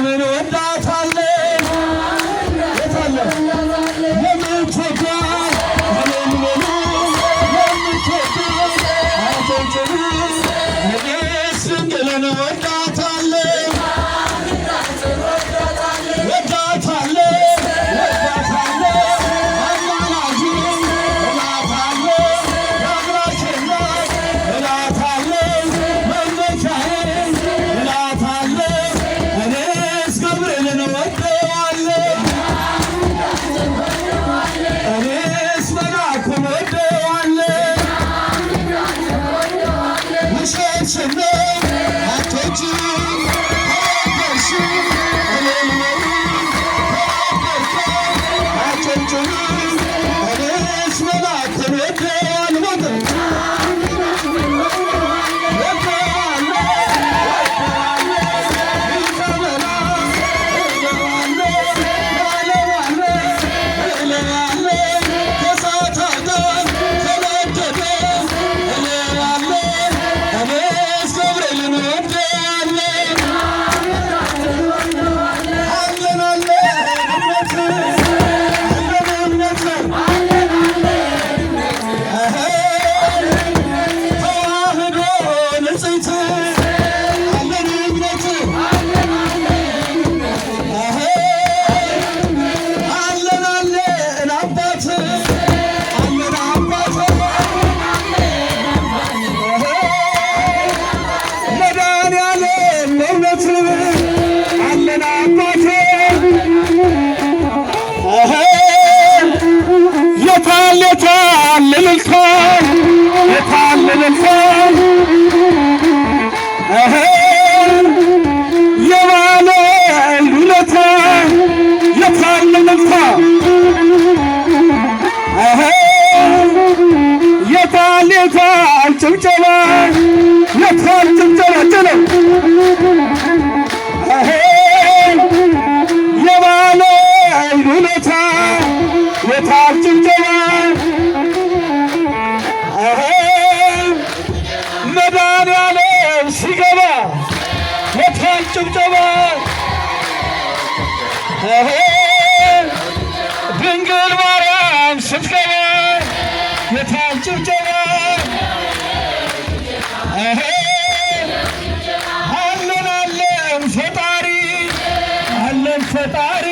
ማርያምን ወዳታለን የታለ የምትወዳት እኔም የምትወዳት አትንጭሩ እኔስ ድንግልን ወዳታለን ወዳታለን ወዳታለን አማላጅን እላታለን የአምላኬን ናት እላታለን መመኪያዬን እላታለን እኔስ ገብርኤልን ወደዋለን እኔስ መልአኩን ወደዋለን ውሸትሽን ነው አትወጂም ተወደድሽም እኔን ነው ተወደድከኝ አትወጂም እኔስ መልአኩን ወደዋለሁ ጭብጨባ የታል ጭብጨባ የባለ ውለታ የታል ጭብጨባ መድኃኒዓለም ሲገባ የታል ጭብጨባ ድንግል ማርያም ስትገባ የታል ጭብጨባ አለን አለን ፈጣሪ አለን ፈጣሪ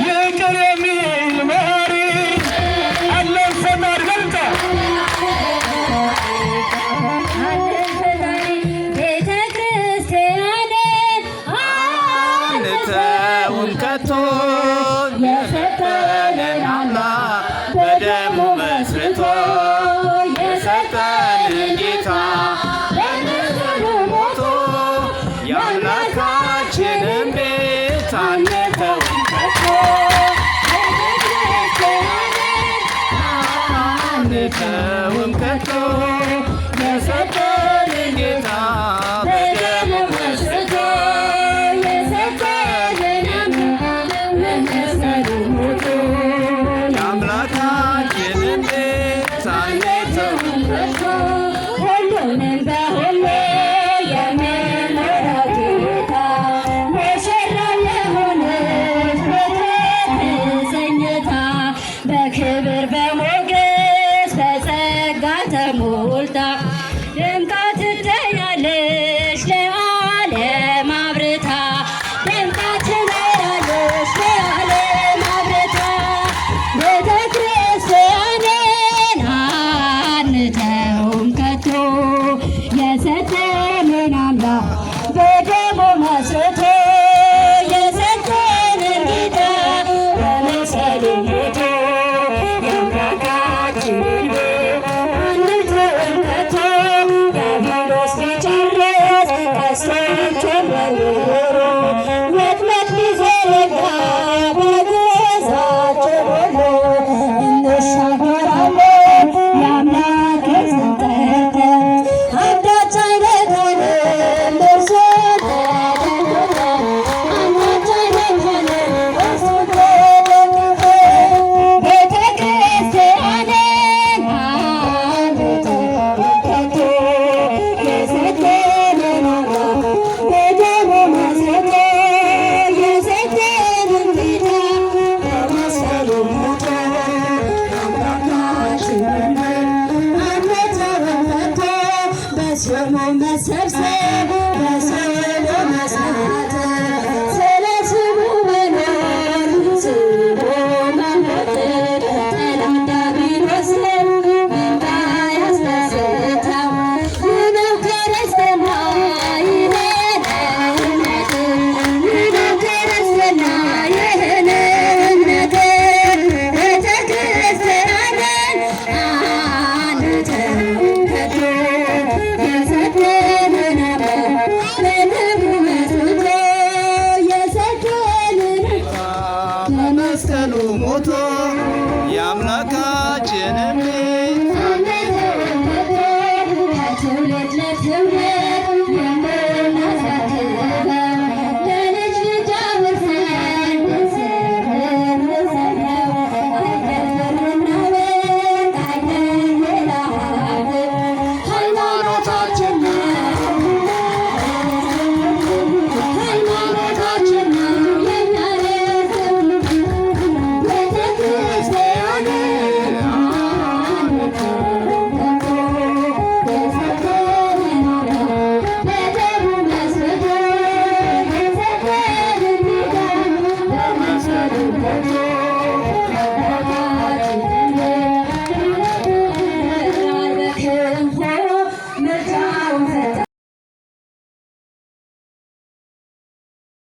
ይቅር የሚል መሐሪ አለን ፈጣሪ በልጣ ቤተ ክርስቲያንን አንተውን ከቶ የሰጠንን አምላክ በደሙ መስርቶ የሰጠንን ጌታ በመስቀሉ ሞቶ የአምላካችንን ቤት አንተውን ከቶ አንተውን ከቶ የሰጠንን ጌታ በደሙ መስርቶ የሰጠንን አምላክ በመስቀሉ ሞቶ የአምላካችንን ቤት አንተውን ከቶ ሁሉንም በሁሉ የሚመራ ጌታ ሙሽራ የሆነች በተሰኝታ በክብር በሞገስ በጸጋ ተሞልታ ደምቃ ትታያለች ለዓለም አብርታ ደምቃ ትታያለች ለዓለም አብርታ ቤተ ክርስቲያንን አንተውም ከቶ የሰጠንን አምላክ በደሙ መስርቶ የሰጠንን ጌታ በመስቀሉ ሞቶ የአምላካችንን ቤት አንተውም አ